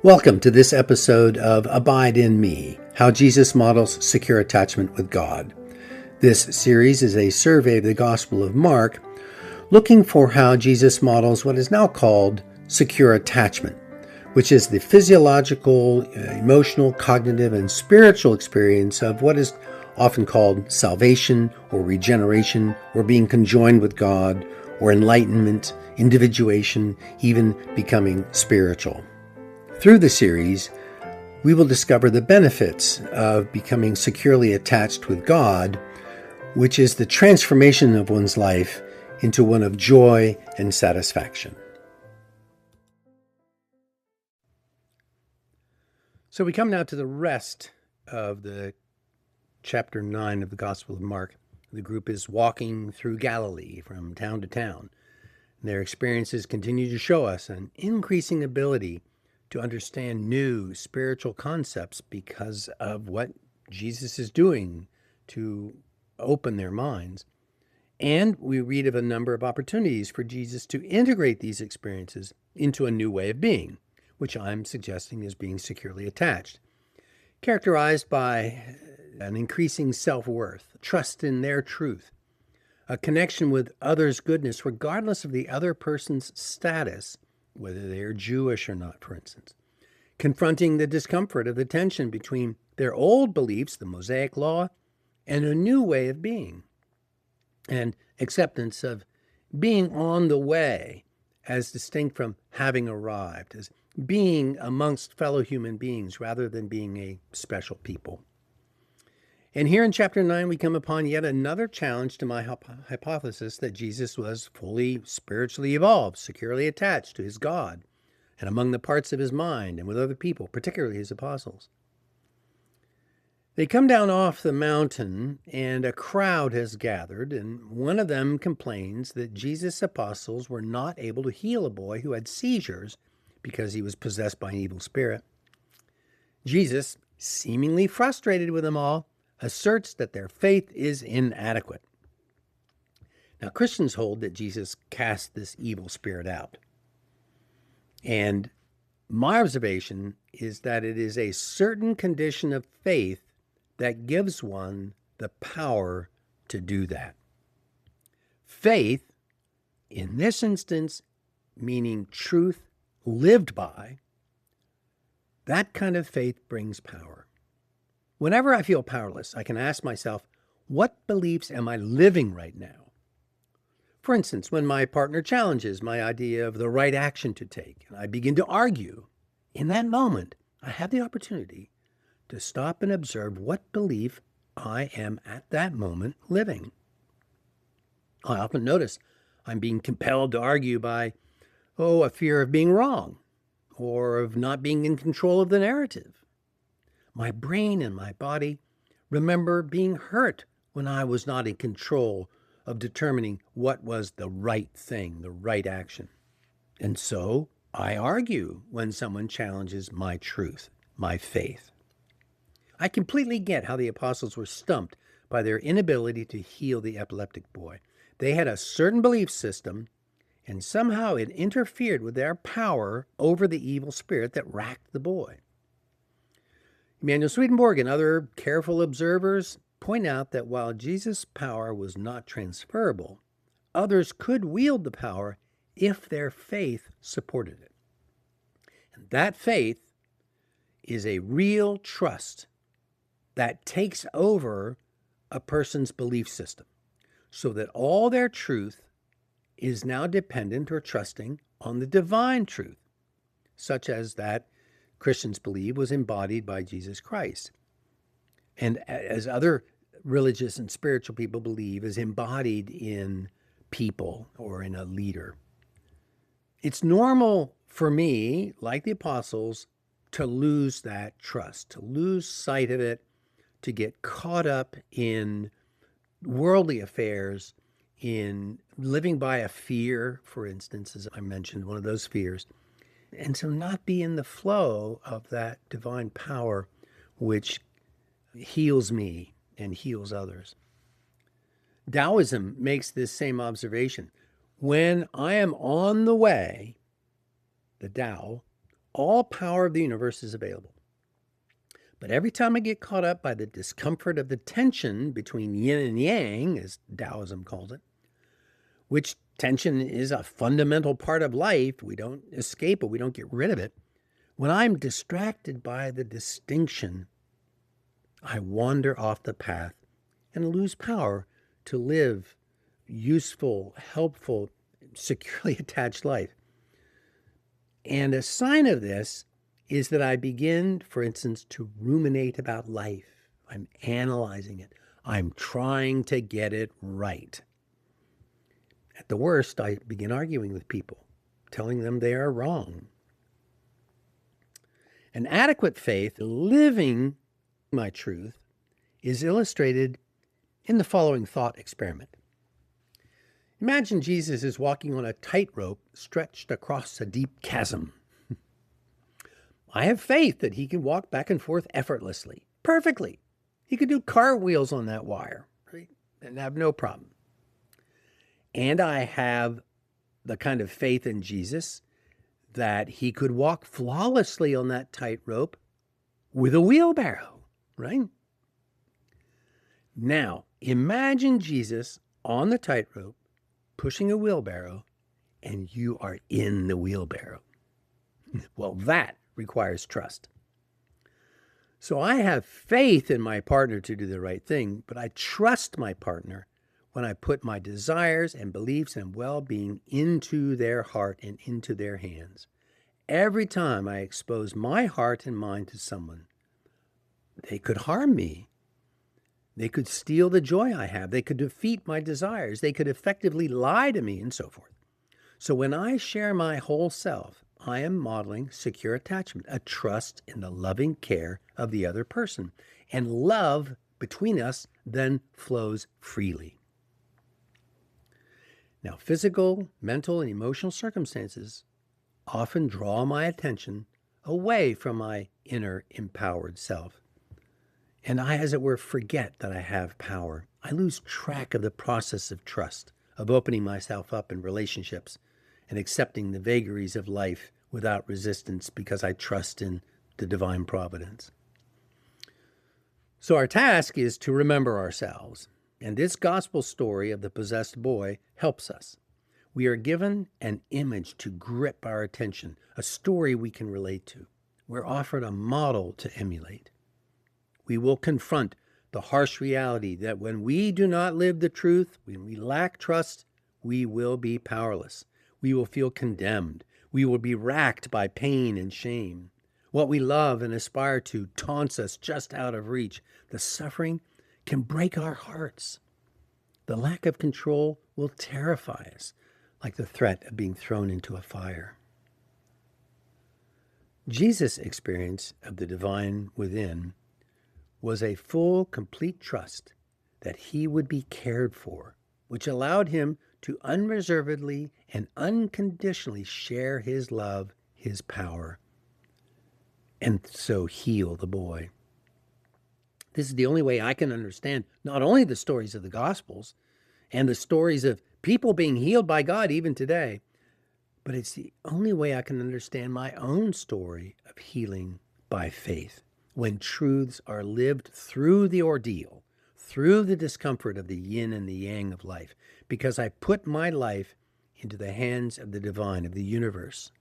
Welcome to this episode of Abide in Me, How Jesus Models Secure Attachment with God. This series is a survey of the Gospel of Mark, looking for how Jesus models what is now called secure attachment, which is the physiological, emotional, cognitive, and spiritual experience of what is often called salvation or regeneration or being conjoined with God or enlightenment, individuation, even becoming spiritual. Through the series, we will discover the benefits of becoming securely attached with God, which is the transformation of one's life into one of joy and satisfaction. So we come now to the rest of the chapter 9 of the Gospel of Mark. The group is walking through Galilee from town to town. Their experiences continue to show us an increasing ability to understand new spiritual concepts because of what Jesus is doing to open their minds. And we read of a number of opportunities for Jesus to integrate these experiences into a new way of being, which I'm suggesting is being securely attached, characterized by an increasing self-worth, trust in their truth, a connection with others' goodness, regardless of the other person's status, whether they're Jewish or not, for instance, confronting the discomfort of the tension between their old beliefs, the Mosaic law, and a new way of being, and acceptance of being on the way as distinct from having arrived, as being amongst fellow human beings rather than being a special people. And here in chapter 9, we come upon yet another challenge to my hypothesis that Jesus was fully spiritually evolved, securely attached to his God, and among the parts of his mind and with other people, particularly his apostles. They come down off the mountain, and a crowd has gathered, and one of them complains that Jesus' apostles were not able to heal a boy who had seizures because he was possessed by an evil spirit. Jesus, seemingly frustrated with them all, asserts that their faith is inadequate. Now, Christians hold that Jesus cast this evil spirit out. And my observation is that it is a certain condition of faith that gives one the power to do that. Faith, in this instance, meaning truth lived by, that kind of faith brings power. Whenever I feel powerless, I can ask myself, what beliefs am I living right now? For instance, when my partner challenges my idea of the right action to take, and I begin to argue, in that moment, I have the opportunity to stop and observe what belief I am at that moment living. I often notice I'm being compelled to argue by, a fear of being wrong, or of not being in control of the narrative. My brain and my body remember being hurt when I was not in control of determining what was the right thing, the right action. And so I argue when someone challenges my truth, my faith. I completely get how the apostles were stumped by their inability to heal the epileptic boy. They had a certain belief system, and somehow it interfered with their power over the evil spirit that racked the boy. Emanuel Swedenborg and other careful observers point out that while Jesus' power was not transferable, others could wield the power if their faith supported it. And that faith is a real trust that takes over a person's belief system, so that all their truth is now dependent or trusting on the divine truth, such as that Christians believe was embodied by Jesus Christ, and as other religious and spiritual people believe is embodied in people or in a leader. It's normal for me, like the apostles, to lose that trust, to lose sight of it, to get caught up in worldly affairs, in living by a fear, for instance, as I mentioned, one of those fears, and to not be in the flow of that divine power which heals me and heals others. Taoism makes this same observation. When I am on the way, the Tao, All power of the universe is available. But every time I get caught up by the discomfort of the tension between yin and yang, as Taoism calls it, which tension is a fundamental part of life, we don't escape it, we don't get rid of it. When I'm distracted by the distinction, I wander off the path and lose power to live useful, helpful, securely attached life. And a sign of this is that I begin, for instance, to ruminate about life. I'm analyzing it. I'm trying to get it right. At the worst, I begin arguing with people, telling them they are wrong. An adequate faith, living my truth, is illustrated in the following thought experiment. Imagine Jesus is walking on a tightrope stretched across a deep chasm. I have faith that he can walk back and forth effortlessly, perfectly. He could do cartwheels on that wire, right? And have no problem. And I have the kind of faith in Jesus that he could walk flawlessly on that tightrope with a wheelbarrow, right? Now, imagine Jesus on the tightrope, pushing a wheelbarrow, and you are in the wheelbarrow. Well, that requires trust. So I have faith in my partner to do the right thing, but I trust my partner when I put my desires and beliefs and well-being into their heart and into their hands. Every time I expose my heart and mind to someone, they could harm me. They could steal the joy I have. They could defeat my desires. They could effectively lie to me and so forth. So when I share my whole self, I am modeling secure attachment, a trust in the loving care of the other person. And love between us then flows freely. Now, physical, mental, and emotional circumstances often draw my attention away from my inner empowered self. And I, as it were, forget that I have power. I lose track of the process of trust, of opening myself up in relationships and accepting the vagaries of life without resistance because I trust in the divine providence. So our task is to remember ourselves. And this gospel story of the possessed boy helps us. We are given an image to grip our attention, a story we can relate to. We're offered a model to emulate. We will confront the harsh reality that when we do not live the truth, when we lack trust, we will be powerless. We will feel condemned. We will be racked by pain and shame. What we love and aspire to taunts us just out of reach. The suffering can break our hearts. The lack of control will terrify us, like the threat of being thrown into a fire. Jesus' experience of the divine within was a full, complete trust that he would be cared for, which allowed him to unreservedly and unconditionally share his love, his power, and so heal the boy. This is the only way I can understand not only the stories of the Gospels and the stories of people being healed by God even today, but it's the only way I can understand my own story of healing by faith. When truths are lived through the ordeal, through the discomfort of the yin and the yang of life, because I put my life into the hands of the divine, of the universe.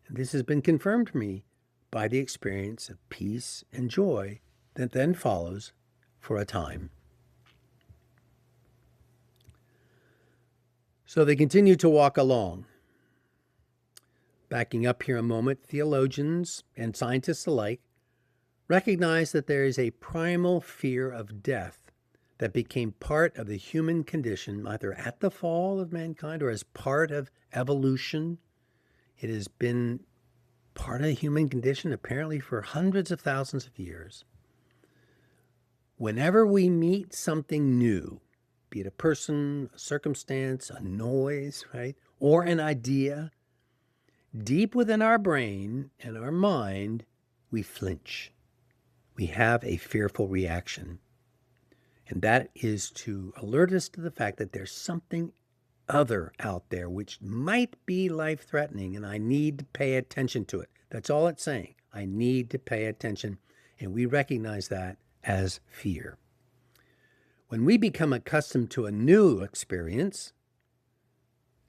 And this has been confirmed to me by the experience of peace and joy that then follows for a time. So they continue to walk along. Backing up here a moment, theologians and scientists alike recognize that there is a primal fear of death that became part of the human condition, either at the fall of mankind or as part of evolution. It has been part of the human condition apparently for hundreds of thousands of years. Whenever we meet something new, be it a person, a circumstance, a noise, right, or an idea, deep within our brain and our mind, we flinch. We have a fearful reaction. And that is to alert us to the fact that there's something other out there which might be life-threatening, and I need to pay attention to it. That's all it's saying. I need to pay attention, and we recognize that as fear. When we become accustomed to a new experience,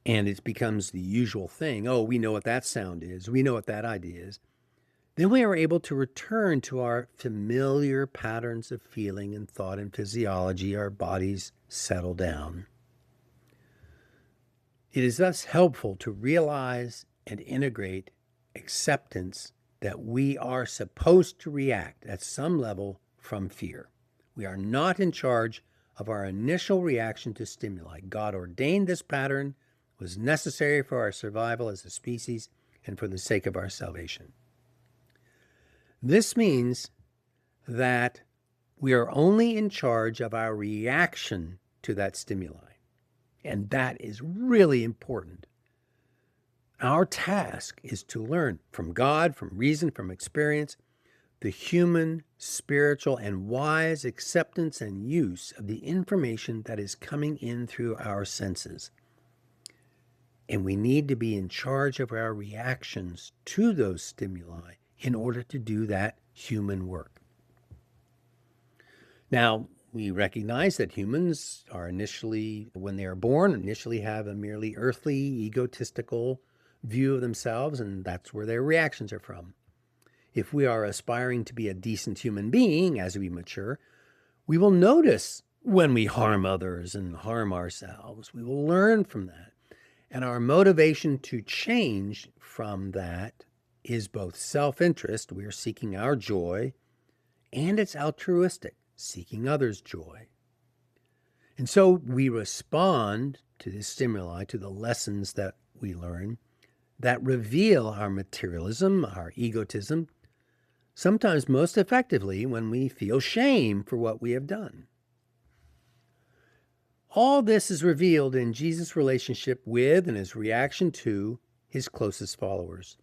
and it becomes the usual thing, oh, we know what that sound is, we know what that idea is, then we are able to return to our familiar patterns of feeling and thought and physiology. Our bodies settle down. It is thus helpful to realize and integrate acceptance that we are supposed to react at some level from fear. We are not in charge of our initial reaction to stimuli. God ordained this pattern, was necessary for our survival as a species and for the sake of our salvation. This means that we are only in charge of our reaction to that stimuli. And that is really important. Our task is to learn from God, from reason, from experience, the human, spiritual, and wise acceptance and use of the information that is coming in through our senses. And we need to be in charge of our reactions to those stimuli in order to do that human work. Now, we recognize that humans are initially, when they are born, initially have a merely earthly, egotistical view of themselves, and that's where their reactions are from. If we are aspiring to be a decent human being as we mature, we will notice when we harm others and harm ourselves. We will learn from that. And our motivation to change from that is both self-interest, we are seeking our joy, and it's altruistic, seeking others' joy. And so we respond to the stimuli, to the lessons that we learn that reveal our materialism, our egotism, sometimes most effectively when we feel shame for what we have done. All this is revealed in Jesus' relationship with and his reaction to his closest followers.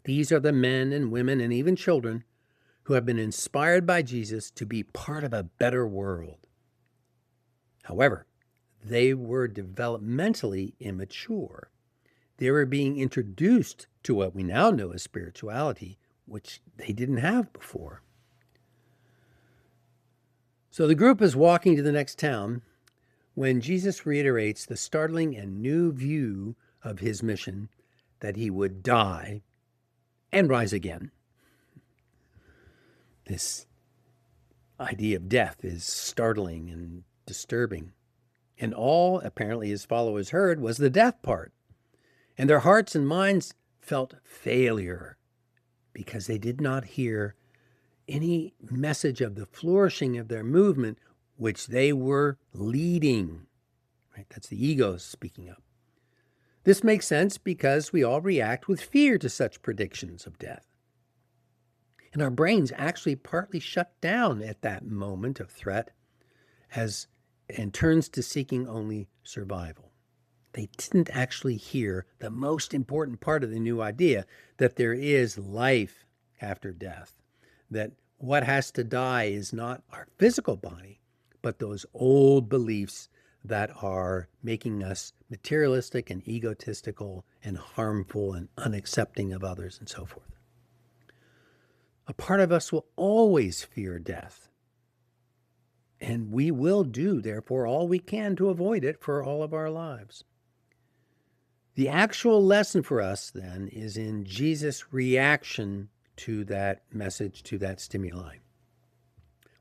These are the men and women and even children who have been inspired by Jesus to be part of a better world. However, they were developmentally immature. They were being introduced to what we now know as spirituality, which they didn't have before. So the group is walking to the next town when Jesus reiterates the startling and new view of his mission that he would die and rise again. This idea of death is startling and disturbing. And all, apparently, his followers heard was the death part. And their hearts and minds felt failure because they did not hear any message of the flourishing of their movement, which they were leading. Right? That's the ego speaking up. This makes sense because we all react with fear to such predictions of death. And our brains actually partly shut down at that moment of threat and turns to seeking only survival. They didn't actually hear the most important part of the new idea, that there is life after death, that what has to die is not our physical body, but those old beliefs that are making us materialistic and egotistical and harmful and unaccepting of others and so forth. A part of us will always fear death. And we will do, therefore, all we can to avoid it for all of our lives. The actual lesson for us, then, is in Jesus' reaction to that message, to that stimuli.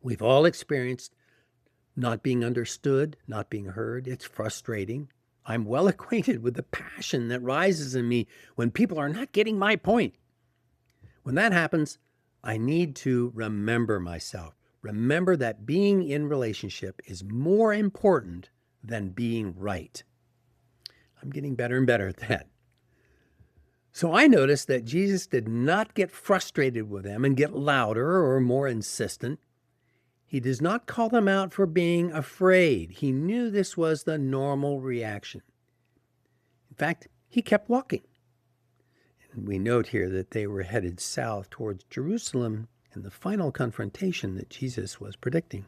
We've all experienced not being understood, not being heard. It's frustrating. I'm well acquainted with the passion that rises in me when people are not getting my point. When that happens, I need to remember myself. Remember that being in relationship is more important than being right. I'm getting better and better at that. So I noticed that Jesus did not get frustrated with them and get louder or more insistent. He does not call them out for being afraid. He knew this was the normal reaction. In fact, he kept walking. And we note here that they were headed south towards Jerusalem in the final confrontation that Jesus was predicting.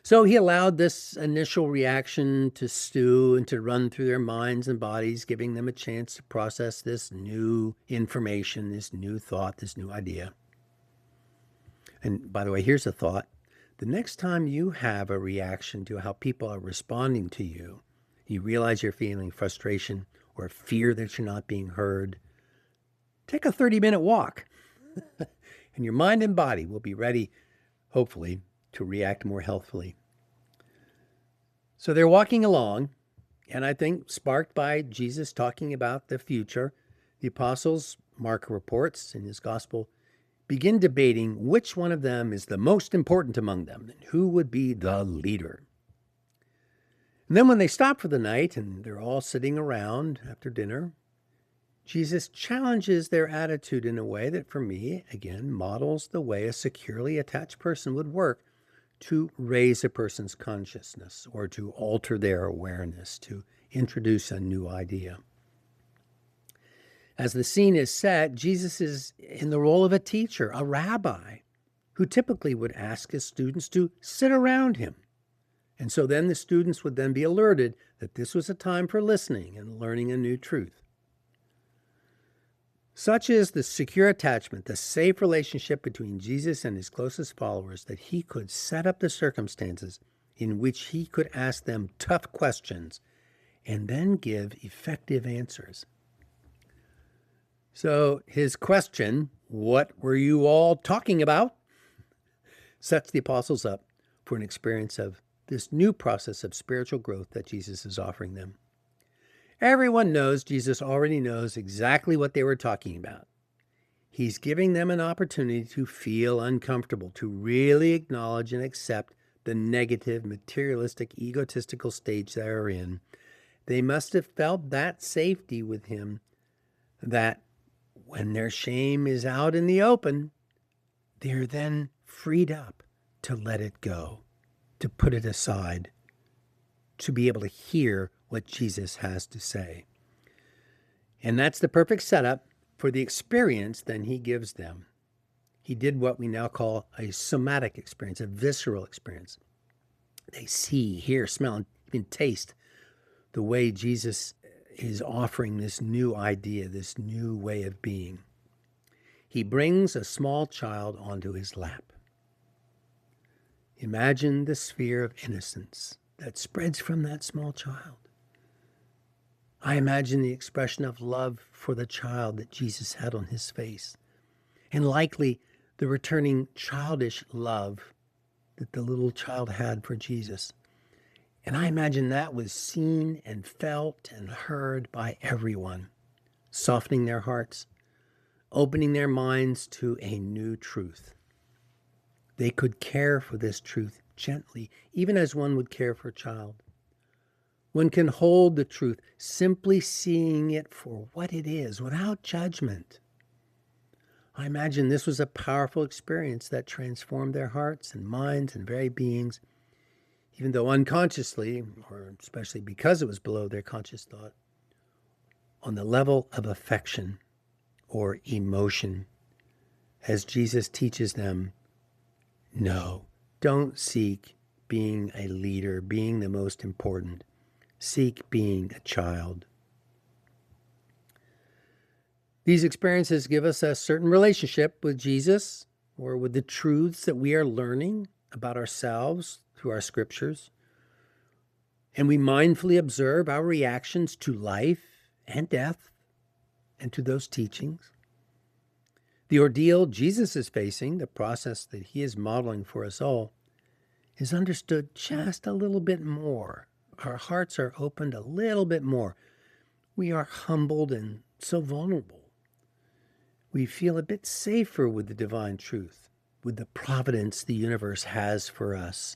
So he allowed this initial reaction to stew and to run through their minds and bodies, giving them a chance to process this new information, this new thought, this new idea. And by the way, here's a thought. The next time you have a reaction to how people are responding to you, you realize you're feeling frustration or fear that you're not being heard, take a 30-minute walk. And your mind and body will be ready, hopefully, to react more healthfully. So they're walking along, and I think sparked by Jesus talking about the future, the apostles, Mark reports in his gospel, begin debating which one of them is the most important among them and who would be the leader. And then when they stop for the night and they're all sitting around after dinner, Jesus challenges their attitude in a way that, for me, again, models the way a securely attached person would work to raise a person's consciousness or to alter their awareness, to introduce a new idea. As the scene is set, Jesus is in the role of a teacher, a rabbi, who typically would ask his students to sit around him. And so then the students would then be alerted that this was a time for listening and learning a new truth. Such is the secure attachment, the safe relationship between Jesus and his closest followers, that he could set up the circumstances in which he could ask them tough questions and then give effective answers. So his question, "What were you all talking about?" sets the apostles up for an experience of this new process of spiritual growth that Jesus is offering them. Everyone knows Jesus already knows exactly what they were talking about. He's giving them an opportunity to feel uncomfortable, to really acknowledge and accept the negative, materialistic, egotistical stage they are in. They must have felt that safety with him, that when their shame is out in the open, they're then freed up to let it go, to put it aside, to be able to hear what Jesus has to say. And that's the perfect setup for the experience then he gives them. He did what we now call a somatic experience, a visceral experience. They see, hear, smell, and even taste the way Jesus is offering this new idea, this new way of being. He brings a small child onto his lap. Imagine the sphere of innocence that spreads from that small child. I imagine the expression of love for the child that Jesus had on his face, and likely the returning childish love that the little child had for Jesus. And I imagine that was seen and felt and heard by everyone, softening their hearts, opening their minds to a new truth. They could care for this truth gently, even as one would care for a child. One can hold the truth, simply seeing it for what it is, without judgment. I imagine this was a powerful experience that transformed their hearts and minds and very beings, even though unconsciously, or especially because it was below their conscious thought, on the level of affection or emotion, as Jesus teaches them, no, don't seek being a leader, being the most important. Seek being a child. These experiences give us a certain relationship with Jesus or with the truths that we are learning about ourselves through our scriptures. And we mindfully observe our reactions to life and death and to those teachings. The ordeal Jesus is facing, the process that he is modeling for us all, is understood just a little bit more. Our hearts are opened a little bit more. We are humbled and so vulnerable. We feel a bit safer with the divine truth, with the providence the universe has for us,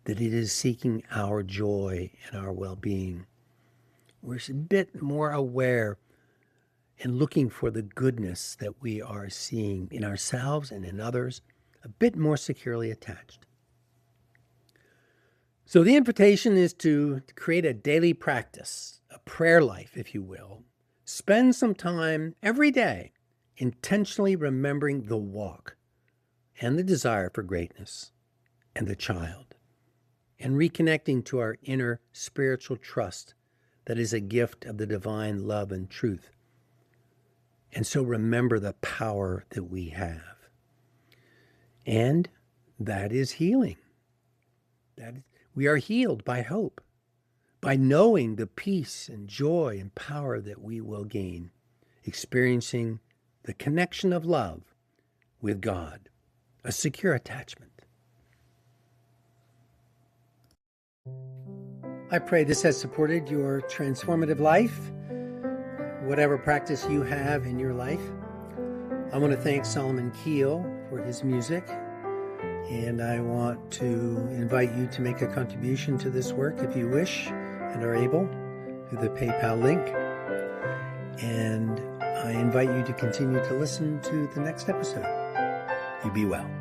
that it is seeking our joy and our well-being. We're a bit more aware and looking for the goodness that we are seeing in ourselves and in others, a bit more securely attached. So the invitation is to create a daily practice, a prayer life, if you will. Spend some time every day intentionally remembering the walk and the desire for greatness and the child. and reconnecting to our inner spiritual trust that is a gift of the divine love and truth. And so remember the power that we have. And that is healing. We are healed by hope, by knowing the peace and joy and power that we will gain, experiencing the connection of love with God, a secure attachment. I pray this has supported your transformative life, whatever practice you have in your life. I want to thank Solomon Keel for his music, and I want to invite you to make a contribution to this work if you wish and are able through the PayPal link. And I invite you to continue to listen to the next episode. You be well.